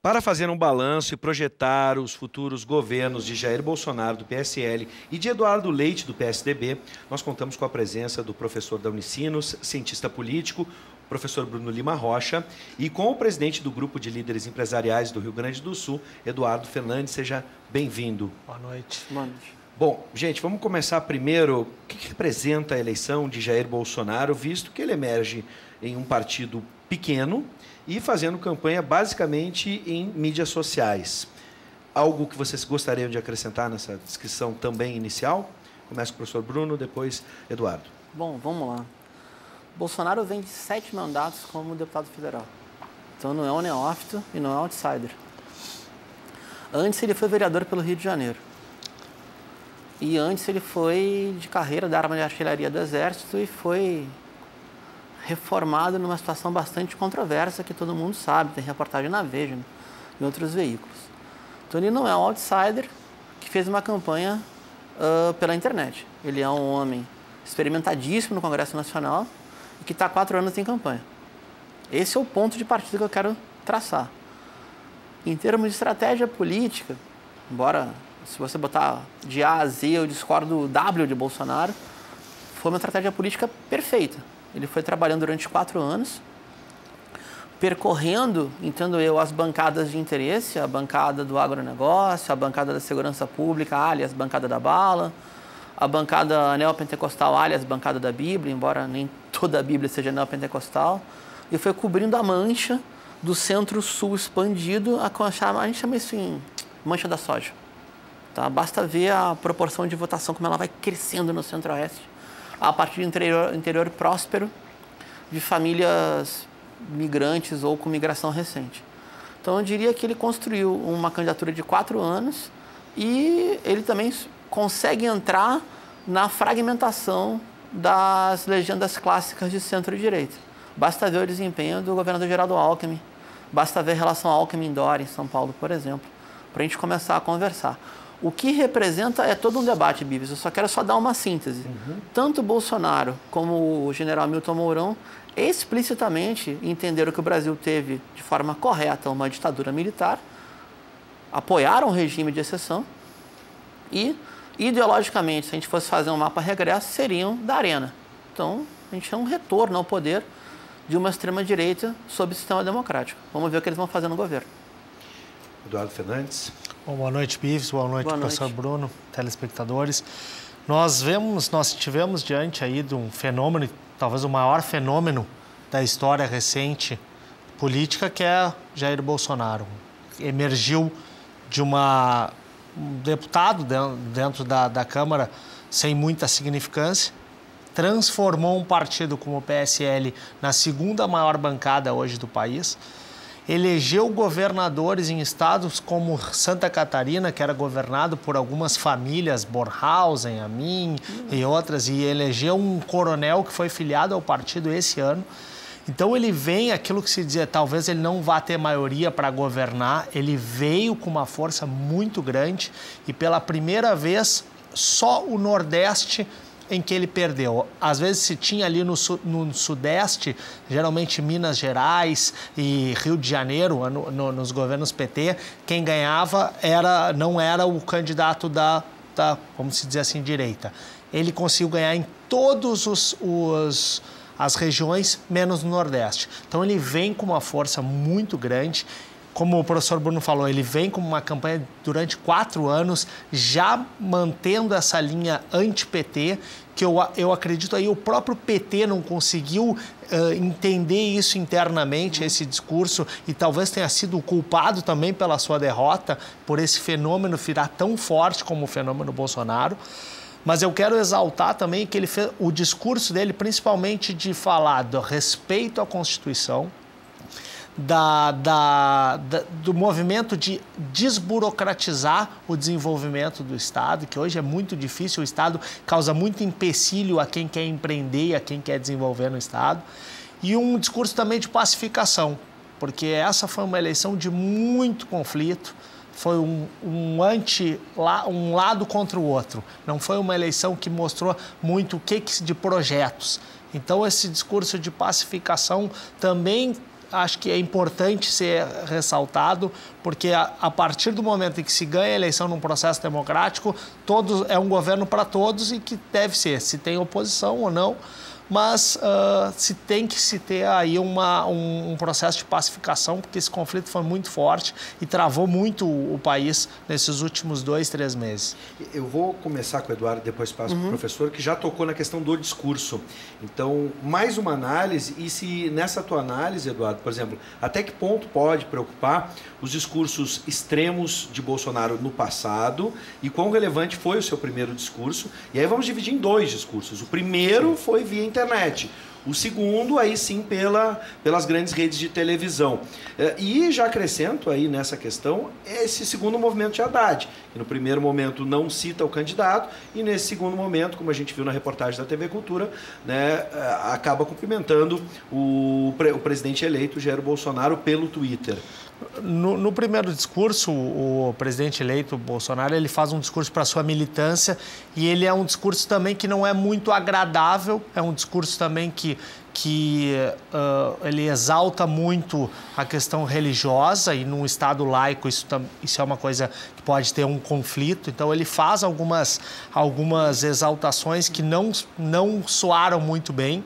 Para fazer um balanço e projetar os futuros governos de Jair Bolsonaro, do PSL, e de Eduardo Leite, do PSDB, nós contamos com a presença do professor da Unicinos, cientista político, professor Bruno Lima Rocha, e com o presidente do Grupo de Líderes Empresariais do Rio Grande do Sul, Eduardo Fernandes. Seja bem-vindo. Boa noite. Boa noite. Bom, gente, vamos começar primeiro. O que representa a eleição de Jair Bolsonaro, visto que ele emerge em um partido pequeno e fazendo campanha basicamente em mídias sociais? Algo que vocês gostariam de acrescentar nessa descrição também inicial? Começa com o professor Bruno, depois Eduardo. Bom, vamos lá. Bolsonaro vem de 7 mandatos como deputado federal. Então não é um neófito e não é um outsider. Antes ele foi vereador pelo Rio de Janeiro. E antes ele foi de carreira da arma de artilharia do Exército e foi reformado numa situação bastante controversa que todo mundo sabe, tem reportagem na Veja, em outros veículos. Então ele não é um outsider que fez uma campanha pela internet. Ele é um homem experimentadíssimo no Congresso Nacional e que está há 4 anos em campanha. Esse é o ponto de partida que eu quero traçar. Em termos de estratégia política, embora se você botar de A a Z, eu discordo do W de Bolsonaro, foi uma estratégia política perfeita. Ele foi trabalhando durante 4 anos, percorrendo, entendo eu, as bancadas de interesse, a bancada do agronegócio, a bancada da segurança pública, alias bancada da bala, a bancada neopentecostal, alias bancada da Bíblia, embora nem toda a Bíblia seja neopentecostal, e foi cobrindo a mancha do centro-sul expandido, a gente chama isso em mancha da soja. Tá? Basta ver a proporção de votação, como ela vai crescendo no centro-oeste, a partir do interior próspero de famílias migrantes ou com migração recente. Então, eu diria que ele construiu uma candidatura de 4 anos e ele também consegue entrar na fragmentação das legendas clássicas de centro-direita. Basta ver o desempenho do governador Geraldo Alckmin, basta ver a relação Alckmin-Dória em São Paulo, por exemplo, para a gente começar a conversar. O que representa é todo um debate, Bibis. Eu só quero dar uma síntese. Tanto Bolsonaro como o general Milton Mourão explicitamente entenderam que o Brasil teve, de forma correta, uma ditadura militar, apoiaram o regime de exceção e, ideologicamente, se a gente fosse fazer um mapa regresso, seriam da arena. Então, a gente tem um retorno ao poder de uma extrema-direita sob o sistema democrático. Vamos ver o que eles vão fazer no governo. Eduardo Fernandes. Bom, boa noite, Bives. Boa noite, professor Bruno, telespectadores. Nós tivemos diante aí de um fenômeno, talvez o maior fenômeno da história recente política, que é Jair Bolsonaro. Emergiu de um deputado dentro da Câmara sem muita significância, transformou um partido como o PSL na segunda maior bancada hoje do país, elegeu governadores em estados como Santa Catarina, que era governado por algumas famílias, Bornhausen, Amin e outras, e elegeu um coronel que foi filiado ao partido esse ano. Então ele vem, aquilo que se dizia, talvez ele não vá ter maioria para governar, ele veio com uma força muito grande e pela primeira vez só o Nordeste em que ele perdeu. Às vezes se tinha ali no Sudeste, geralmente Minas Gerais e Rio de Janeiro, nos governos PT, quem ganhava não era o candidato da, como se diz assim, direita. Ele conseguiu ganhar em todas as regiões, menos no Nordeste. Então ele vem com uma força muito grande. Como o professor Bruno falou, ele vem com uma campanha durante 4 anos, já mantendo essa linha anti-PT, que eu acredito aí o próprio PT não conseguiu entender isso internamente, esse discurso, e talvez tenha sido culpado também pela sua derrota, por esse fenômeno virar tão forte como o fenômeno Bolsonaro. Mas eu quero exaltar também que ele fez o discurso dele, principalmente de falar do respeito à Constituição, do movimento de desburocratizar o desenvolvimento do Estado, que hoje é muito difícil, o Estado causa muito empecilho a quem quer empreender e a quem quer desenvolver no Estado, e um discurso também de pacificação, porque essa foi uma eleição de muito conflito, foi um lado contra o outro, não foi uma eleição que mostrou muito o que de projetos. Então esse discurso de pacificação também acho que é importante ser ressaltado, porque a partir do momento em que se ganha a eleição num processo democrático, é um governo para todos e que deve ser, se tem oposição ou não, mas tem que se ter aí um processo de pacificação, porque esse conflito foi muito forte e travou muito o país nesses últimos 2, 3 meses. Eu vou começar com o Eduardo, depois passo para o professor, que já tocou na questão do discurso. Então, mais uma análise, e se nessa tua análise, Eduardo, por exemplo, até que ponto pode preocupar os discursos extremos de Bolsonaro no passado e quão relevante foi o seu primeiro discurso? E aí vamos dividir em 2 discursos. O primeiro foi via internet. O segundo, aí sim, pelas grandes redes de televisão. E já acrescento aí nessa questão esse segundo movimento de Haddad, que no primeiro momento não cita o candidato e nesse segundo momento, como a gente viu na reportagem da TV Cultura, né, acaba cumprimentando o presidente eleito, Jair Bolsonaro, pelo Twitter. No primeiro discurso, o presidente eleito, Bolsonaro, ele faz um discurso para a sua militância e ele é um discurso também que não é muito agradável, é um discurso também que ele exalta muito a questão religiosa e num Estado laico isso é uma coisa que pode ter um conflito, então ele faz algumas exaltações que não soaram muito bem.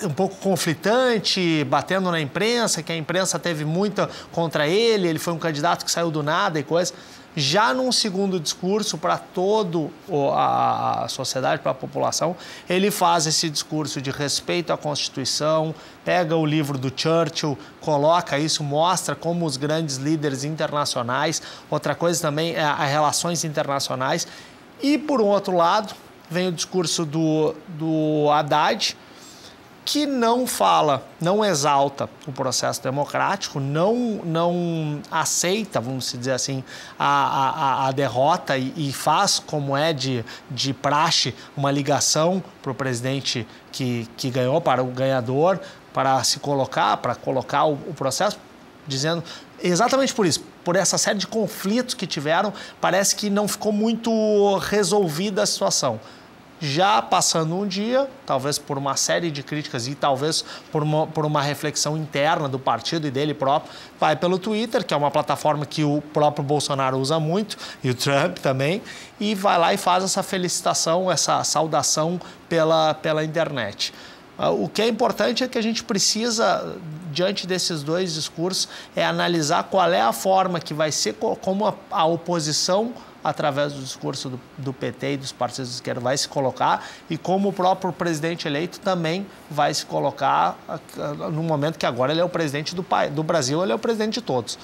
Um pouco conflitante, batendo na imprensa, que a imprensa teve muita contra ele foi um candidato que saiu do nada e coisa. Já num segundo discurso para toda a sociedade, para a população, ele faz esse discurso de respeito à Constituição, pega o livro do Churchill, coloca isso, mostra como os grandes líderes internacionais, outra coisa também é as relações internacionais. E, por um outro lado, vem o discurso do Haddad, que não exalta o processo democrático, não aceita, vamos dizer assim, a derrota e faz, como é de praxe, uma ligação para o presidente que ganhou, para o ganhador, para colocar o processo, dizendo exatamente por isso, por essa série de conflitos que tiveram, parece que não ficou muito resolvida a situação. Já passando um dia, talvez por uma série de críticas e talvez por uma reflexão interna do partido e dele próprio, vai pelo Twitter, que é uma plataforma que o próprio Bolsonaro usa muito, e o Trump também, e vai lá e faz essa felicitação, essa saudação pela internet. O que é importante é que a gente precisa, diante desses 2 discursos, é analisar qual é a forma que vai ser, como a oposição, através do discurso do PT e dos partidos de esquerda, vai se colocar e como o próprio presidente eleito também vai se colocar no momento que agora ele é o presidente do Brasil, ele é o presidente de todos.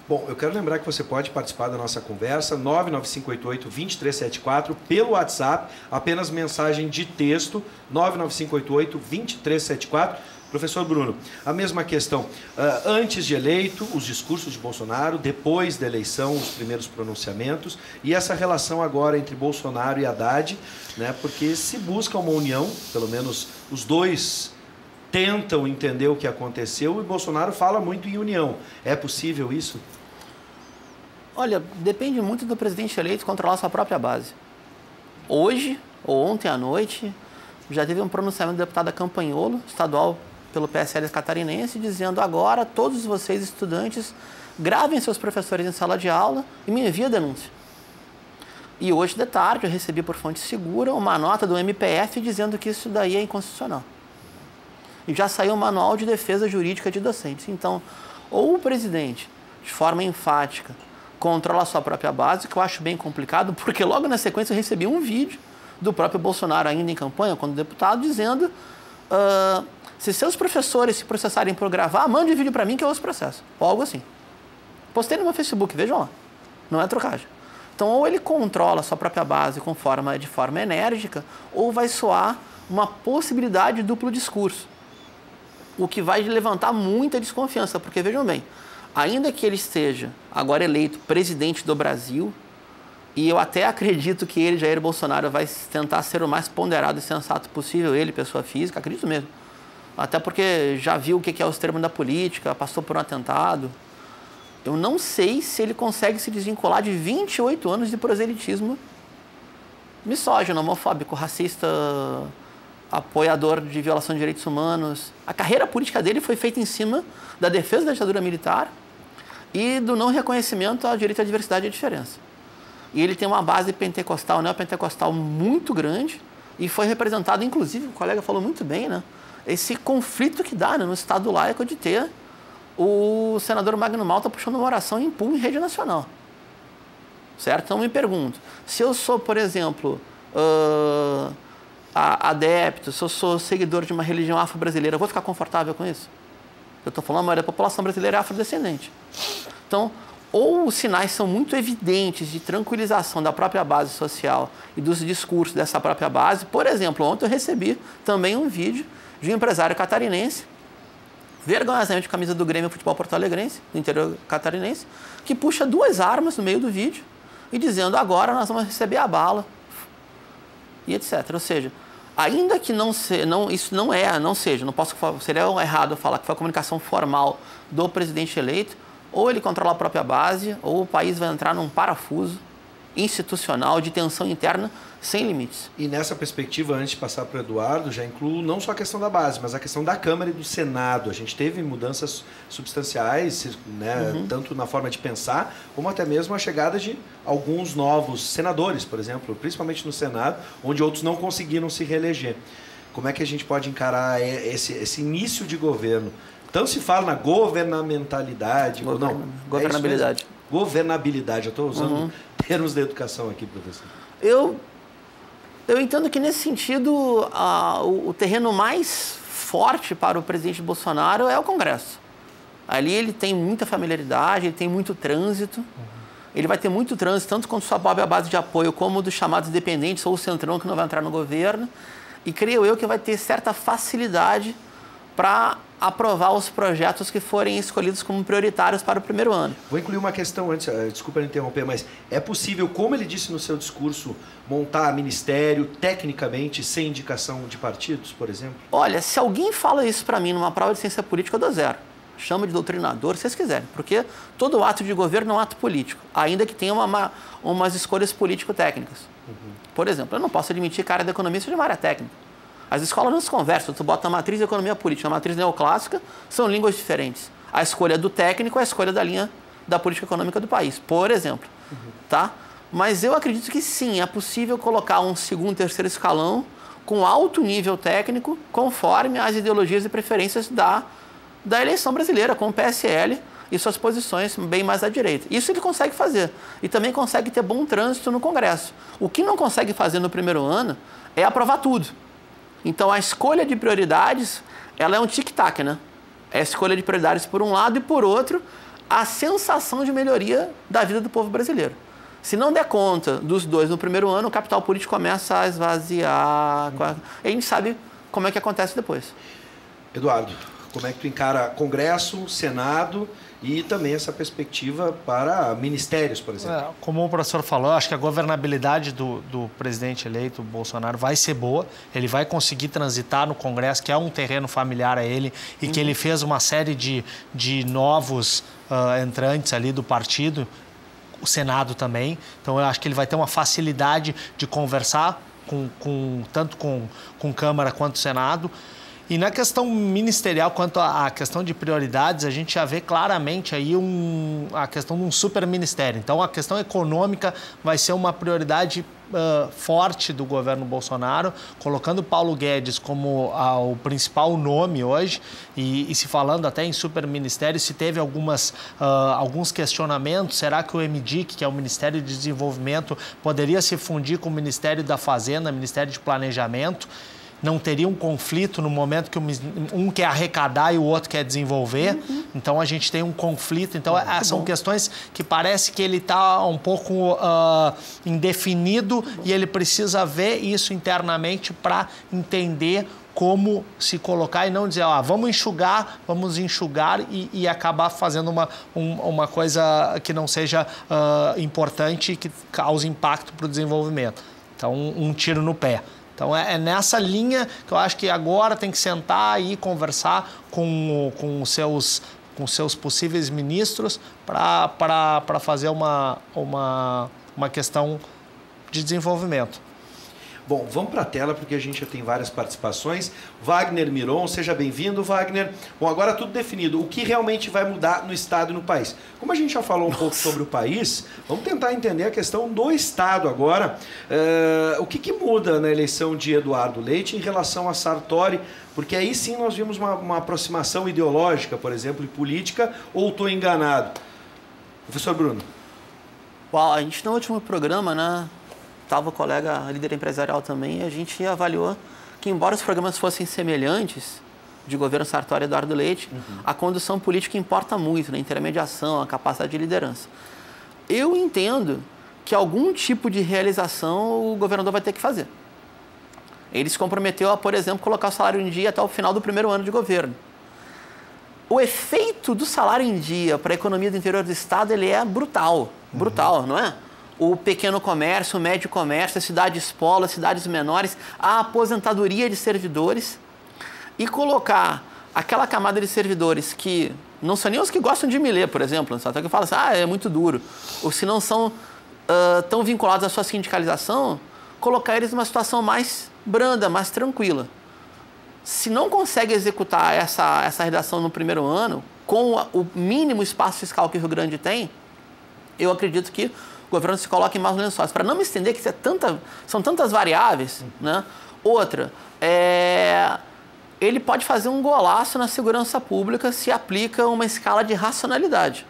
Bom, eu quero lembrar que você pode participar da nossa conversa, 99588-2374, pelo WhatsApp, apenas mensagem de texto, 99588-2374. Professor Bruno, a mesma questão. Antes de eleito, os discursos de Bolsonaro, depois da eleição, os primeiros pronunciamentos, e essa relação agora entre Bolsonaro e Haddad, né, porque se busca uma união, pelo menos os 2 tentam entender o que aconteceu, e Bolsonaro fala muito em união. É possível isso? Olha, depende muito do presidente eleito controlar sua própria base. Hoje, ou ontem à noite, já teve um pronunciamento do deputado Campagnolo, estadual pelo PSL catarinense, dizendo: agora todos vocês estudantes gravem seus professores em sala de aula e me enviem a denúncia. E hoje de tarde eu recebi por fonte segura uma nota do MPF dizendo que isso daí é inconstitucional. E já saiu um manual de defesa jurídica de docentes. Então, ou o presidente, de forma enfática, controla a sua própria base, que eu acho bem complicado, porque logo na sequência eu recebi um vídeo do próprio Bolsonaro, ainda em campanha, quando deputado, dizendo: se seus professores se processarem por gravar, mande o vídeo para mim que eu ouço o processo. Ou algo assim. Postei no meu Facebook, vejam lá. Não é trocagem. Então, ou ele controla a sua própria base de forma enérgica, ou vai soar uma possibilidade de duplo discurso. O que vai levantar muita desconfiança, porque, vejam bem, ainda que ele esteja agora eleito presidente do Brasil, e eu até acredito que ele, Jair Bolsonaro, vai tentar ser o mais ponderado e sensato possível, ele, pessoa física, acredito mesmo. Até porque já viu o que é os termos da política, passou por um atentado. Eu não sei se ele consegue se desvincular de 28 anos de proselitismo misógino, homofóbico, racista, apoiador de violação de direitos humanos. A carreira política dele foi feita em cima da defesa da ditadura militar e do não reconhecimento ao direito à diversidade e à diferença. E ele tem uma base pentecostal, neopentecostal muito grande e foi representado, inclusive, o colega falou muito bem, né? Esse conflito que dá, né, no Estado laico de ter o senador Magno Malta puxando uma oração em público em rede nacional. Certo? Então, me pergunto, se eu sou, por exemplo, adepto, se eu sou seguidor de uma religião afro-brasileira, eu vou ficar confortável com isso? Eu estou falando, a maioria da população brasileira é afrodescendente. Então, ou os sinais são muito evidentes de tranquilização da própria base social e dos discursos dessa própria base. Por exemplo, ontem eu recebi também um vídeo de um empresário catarinense, vergonhosamente com a camisa do Grêmio Futebol Porto Alegrense, do interior catarinense, que puxa 2 armas no meio do vídeo e dizendo, agora nós vamos receber a bala, e etc. Ou seja, ainda que seria errado falar que foi a comunicação formal do presidente eleito, ou ele controla a própria base, ou o país vai entrar num parafuso institucional de tensão interna sem limites. E nessa perspectiva, antes de passar para o Eduardo, já incluo não só a questão da base, mas a questão da Câmara e do Senado. A gente teve mudanças substanciais, né, tanto na forma de pensar, como até mesmo a chegada de alguns novos senadores, por exemplo, principalmente no Senado, onde outros não conseguiram se reeleger. Como é que a gente pode encarar esse início de governo? Tanto se fala na governamentalidade, ou não? Governabilidade. Governabilidade, eu estou usando termos da educação aqui, professor. Eu entendo que, nesse sentido, o terreno mais forte para o presidente Bolsonaro é o Congresso. Ali ele tem muita familiaridade, ele tem muito trânsito. Ele vai ter muito trânsito, tanto com sua própria base de apoio, como dos chamados dependentes ou o centrão que não vai entrar no governo. E creio eu que vai ter certa facilidade para aprovar os projetos que forem escolhidos como prioritários para o primeiro ano. Vou incluir uma questão antes, desculpa interromper, mas é possível, como ele disse no seu discurso, montar ministério tecnicamente sem indicação de partidos, por exemplo? Olha, se alguém fala isso para mim numa prova de ciência política, eu dou 0. Chama de doutrinador, se vocês quiserem, porque todo ato de governo é um ato político, ainda que tenha umas escolhas político-técnicas. Por exemplo, eu não posso admitir que a área da economia seja uma área técnica. As escolas não se conversam, tu bota a matriz de economia política, a matriz neoclássica, são línguas diferentes. A escolha do técnico é a escolha da linha da política econômica do país, por exemplo. Tá? Mas eu acredito que sim, é possível colocar um segundo, terceiro escalão com alto nível técnico, conforme as ideologias e preferências da eleição brasileira, com o PSL e suas posições bem mais à direita. Isso ele consegue fazer. E também consegue ter bom trânsito no Congresso. O que não consegue fazer no primeiro ano é aprovar tudo. Então, a escolha de prioridades, ela é um tic-tac, né? É a escolha de prioridades por um lado e, por outro, a sensação de melhoria da vida do povo brasileiro. Se não der conta dos dois no primeiro ano, o capital político começa a esvaziar. E a gente sabe como é que acontece depois. Eduardo, como é que tu encara Congresso, Senado e também essa perspectiva para ministérios, por exemplo? Como o professor falou, acho que a governabilidade do presidente eleito, Bolsonaro, vai ser boa. Ele vai conseguir transitar no Congresso, que é um terreno familiar a ele, e que ele fez uma série de novos entrantes ali do partido, o Senado também. Então, eu acho que ele vai ter uma facilidade de conversar tanto com Câmara quanto Senado. E na questão ministerial, quanto à questão de prioridades, a gente já vê claramente aí a questão de um super ministério. Então, a questão econômica vai ser uma prioridade forte do governo Bolsonaro, colocando Paulo Guedes como o principal nome hoje e se falando até em super ministério, se teve alguns questionamentos, será que o MDIC, que é o Ministério de Desenvolvimento, poderia se fundir com o Ministério da Fazenda, Ministério de Planejamento? Não teria um conflito no momento que um quer arrecadar e o outro quer desenvolver. Então, a gente tem um conflito. Então, são questões que parece que ele está um pouco indefinido e ele precisa ver isso internamente para entender como se colocar e não dizer, vamos enxugar e acabar fazendo uma coisa que não seja importante e que cause impacto para o desenvolvimento. Então, um tiro no pé. Então, é nessa linha que eu acho que agora tem que sentar e conversar com os seus possíveis ministros para fazer uma questão de desenvolvimento. Bom, vamos para a tela porque a gente já tem várias participações. Wagner Miron, seja bem-vindo, Wagner. Bom, agora tudo definido. O que realmente vai mudar no Estado e no país? Como a gente já falou um pouco sobre o país, vamos tentar entender a questão do Estado agora. O que muda na eleição de Eduardo Leite em relação a Sartori? Porque aí sim nós vimos uma aproximação ideológica, por exemplo, e política, ou estou enganado? Professor Bruno. Bom, a gente no último programa, né, estava o colega líder empresarial também, e a gente avaliou que, embora os programas fossem semelhantes, de governo Sartori e Eduardo Leite, a condução política importa muito, né, a intermediação, a capacidade de liderança. Eu entendo que algum tipo de realização o governador vai ter que fazer. Ele se comprometeu a, por exemplo, colocar o salário em dia até o final do primeiro ano de governo. O efeito do salário em dia para a economia do interior do estado, ele é brutal, não é? O pequeno comércio, o médio comércio, as cidades-escola, as cidades menores, a aposentadoria de servidores e colocar aquela camada de servidores que não são nem os que gostam de me ler, por exemplo, só que falam assim, é muito duro, ou se não são tão vinculados à sua sindicalização, colocar eles numa situação mais branda, mais tranquila. Se não consegue executar essa redação no primeiro ano, com o mínimo espaço fiscal que o Rio Grande tem, eu acredito que o governo se coloca em maus lençóis. Para não me estender, que são tantas variáveis, né? Outra, ele pode fazer um golaço na segurança pública se aplica uma escala de racionalidade.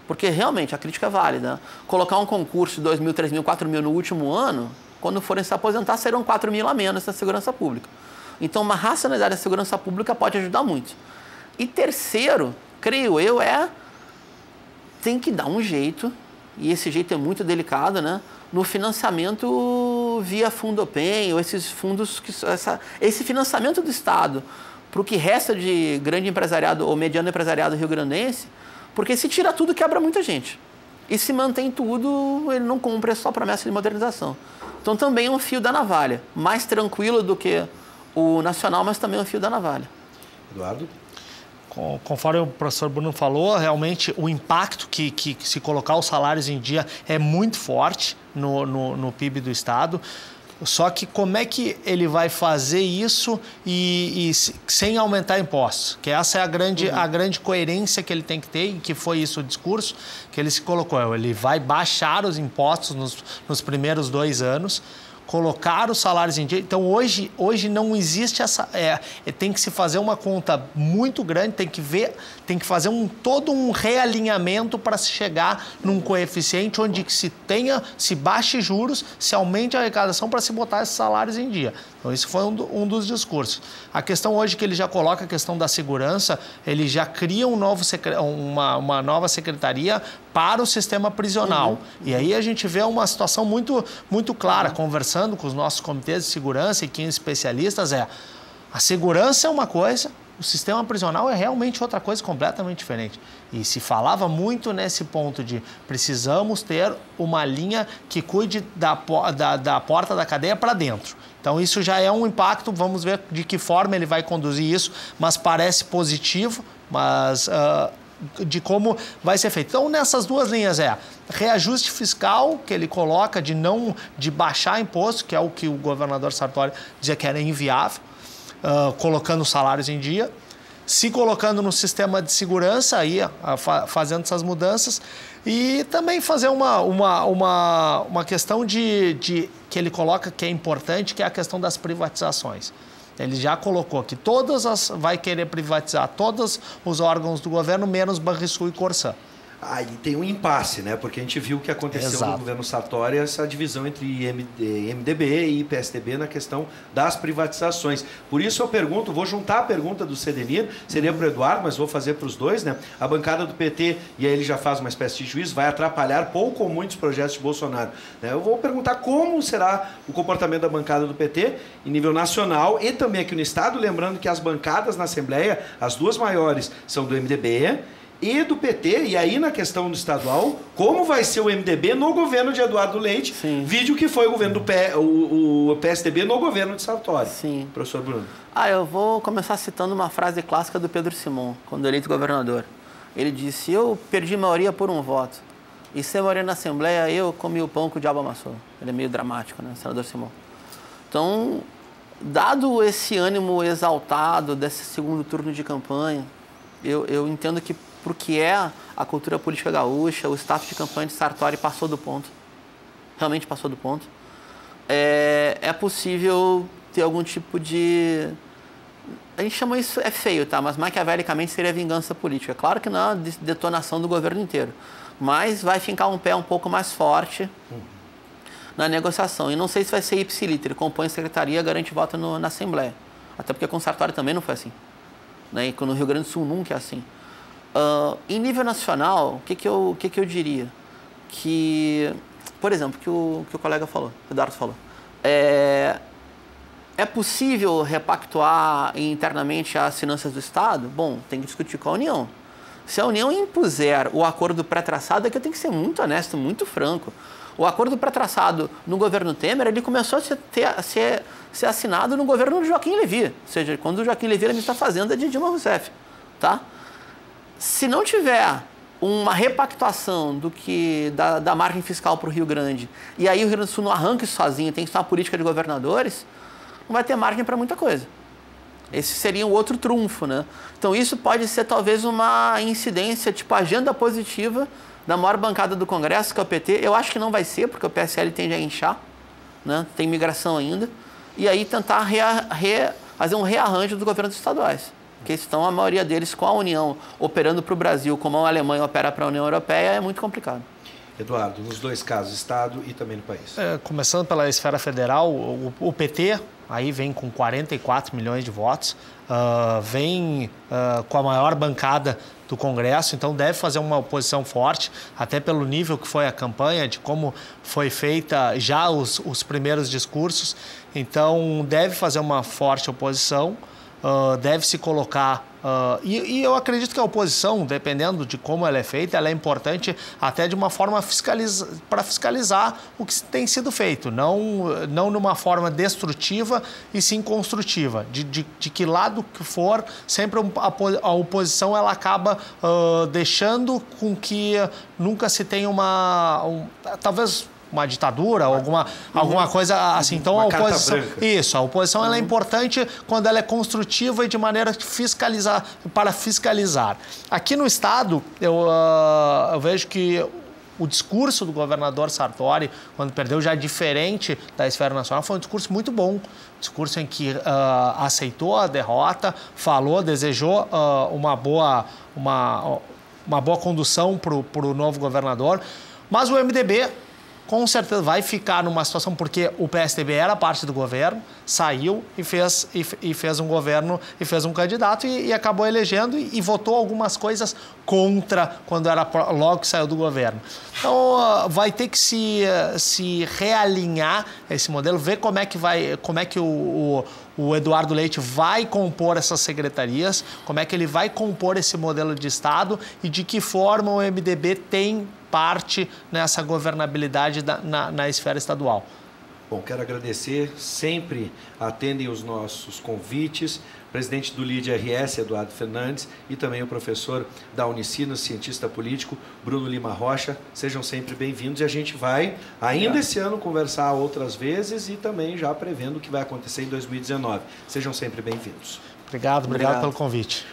Porque realmente a crítica é válida. Colocar um concurso de 2 mil, 3 mil, 4 mil no último ano, quando forem se aposentar, serão 4 mil a menos na segurança pública. Então, uma racionalidade da segurança pública pode ajudar muito. E terceiro, creio eu, tem que dar um jeito, e esse jeito é muito delicado, né? No financiamento via Fundopem, ou esses fundos, esse financiamento do Estado para o que resta de grande empresariado ou mediano empresariado rio-grandense, porque se tira tudo, quebra muita gente. E se mantém tudo, ele não cumpre a sua promessa de modernização. Então, também é um fio da navalha, mais tranquilo do que o nacional, mas também é um fio da navalha. Eduardo? Conforme o professor Bruno falou, realmente o impacto que se colocar os salários em dia é muito forte no PIB do Estado. Só que como é que ele vai fazer isso e sem aumentar impostos? Que essa é a grande coerência que ele tem que ter, e que foi isso o discurso que ele se colocou. Ele vai baixar os impostos nos primeiros 2 anos, colocar os salários em dia. Então, hoje não existe essa... tem que se fazer uma conta muito grande, tem que fazer todo um realinhamento para se chegar num coeficiente onde se baixe juros, se aumente a arrecadação para se botar esses salários em dia. Então, isso foi um dos discursos. A questão hoje que ele já coloca, a questão da segurança, ele já cria uma nova secretaria para o sistema prisional. E aí a gente vê uma situação muito, muito clara, conversando com os nossos comitês de segurança e 15 especialistas, a segurança é uma coisa, o sistema prisional é realmente outra coisa completamente diferente. E se falava muito nesse ponto de precisamos ter uma linha que cuide da porta da cadeia para dentro. Então, isso já é um impacto, vamos ver de que forma ele vai conduzir isso, mas parece positivo, mas de como vai ser feito. Então, nessas duas linhas reajuste fiscal, que ele coloca de baixar imposto, que é o que o governador Sartori dizia que era inviável, colocando os salários em dia, se colocando no sistema de segurança, fazendo essas mudanças, e também fazer uma questão que ele coloca que é importante, que é a questão das privatizações. Ele já colocou que vai querer privatizar todos os órgãos do governo, menos Banrisul e Corsã. Aí tem um impasse, né? Porque a gente viu o que aconteceu no governo Sartori, essa divisão entre MDB e PSDB na questão das privatizações. Por isso eu pergunto, vou juntar a pergunta do Sedenir, seria para o Eduardo, mas vou fazer para os dois, né? A bancada do PT, e aí ele já faz uma espécie de juízo, vai atrapalhar pouco ou muitos projetos de Bolsonaro. Eu vou perguntar como será o comportamento da bancada do PT em nível nacional e também aqui no Estado, lembrando que as bancadas na Assembleia, as duas maiores, são do MDB e do PT, e aí na questão do estadual, como vai ser o MDB no governo de Eduardo Leite, vídeo que foi o governo o PSDB no governo de Sartori. Sim. Professor Bruno. Eu vou começar citando uma frase clássica do Pedro Simon, quando eleito governador. Ele disse, eu perdi maioria por um voto, e sem maioria na Assembleia, eu comi o pão que o diabo amassou. Ele é meio dramático, né, senador Simon? Então, dado esse ânimo exaltado desse segundo turno de campanha, eu entendo que, por que é a cultura política gaúcha, o staff de campanha de Sartori passou do ponto. Realmente passou do ponto. É possível ter algum tipo de... A gente chama isso, é feio, tá? Mas maquiavelicamente seria vingança política. Claro que não é detonação do governo inteiro, mas vai fincar um pé um pouco mais forte na negociação. E não sei se vai ser ipsiliter, compõe a secretaria, garante voto na Assembleia. Até porque com o Sartori também não foi assim. Né? E no Rio Grande do Sul nunca é assim. Em nível nacional, o que eu diria? Que, por exemplo, que o colega falou, o Eduardo falou. É possível repactuar internamente as finanças do Estado? Bom, tem que discutir com a União. Se a União impuser o acordo pré-traçado, é que eu tenho que ser muito honesto, muito franco. O acordo pré-traçado no governo Temer, ele começou a ser assinado no governo do Joaquim Levy, ou seja, quando o Joaquim Levy era ministro da Fazenda de Dilma Rousseff. Tá? Se não tiver uma repactuação da margem fiscal para o Rio Grande, e aí o Rio Grande do Sul não arranca isso sozinho, tem que ser uma política de governadores, não vai ter margem para muita coisa. Esse seria um outro trunfo, né? Então isso pode ser talvez uma incidência, tipo agenda positiva da maior bancada do Congresso, que é o PT. Eu acho que não vai ser, porque o PSL tende a inchar, né? Tem migração ainda. E aí tentar fazer um rearranjo dos governos estaduais, que estão a maioria deles com a União operando para o Brasil, como a Alemanha opera para a União Europeia, é muito complicado. Eduardo, nos dois casos, Estado e também no país. Começando pela esfera federal, o PT aí vem com 44 milhões de votos, vem com a maior bancada do Congresso, então deve fazer uma oposição forte, até pelo nível que foi a campanha, de como foi feita já os primeiros discursos, então deve fazer uma forte oposição, deve se colocar... E eu acredito que a oposição, dependendo de como ela é feita, ela é importante até de uma forma para fiscalizar o que tem sido feito, não numa forma destrutiva e sim construtiva. De que lado que for, sempre a oposição ela acaba deixando com que nunca se tenha talvez uma ditadura, alguma coisa assim. Então a oposição ela é importante quando ela é construtiva e de maneira para fiscalizar. Aqui no estado eu vejo que o discurso do governador Sartori, quando perdeu, já diferente da esfera nacional, foi um discurso muito bom. Um discurso em que aceitou a derrota, falou, desejou uma boa condução para o novo governador. Mas o MDB com certeza vai ficar numa situação, porque o PSDB era parte do governo, saiu e fez um governo e fez um candidato e acabou elegendo e votou algumas coisas contra quando era logo que saiu do governo. Então vai ter que se realinhar esse modelo, ver como é que o Eduardo Leite vai compor essas secretarias, como é que ele vai compor esse modelo de Estado e de que forma o MDB tem parte nessa governabilidade na esfera estadual. Bom, quero agradecer, sempre atendem os nossos convites, presidente do LIDE-RS, Eduardo Fernandes, e também o professor da Unicinos, cientista político, Bruno Lima Rocha. Sejam sempre bem-vindos e a gente vai, ainda esse ano, conversar outras vezes e também já prevendo o que vai acontecer em 2019. Sejam sempre bem-vindos. Obrigado pelo convite.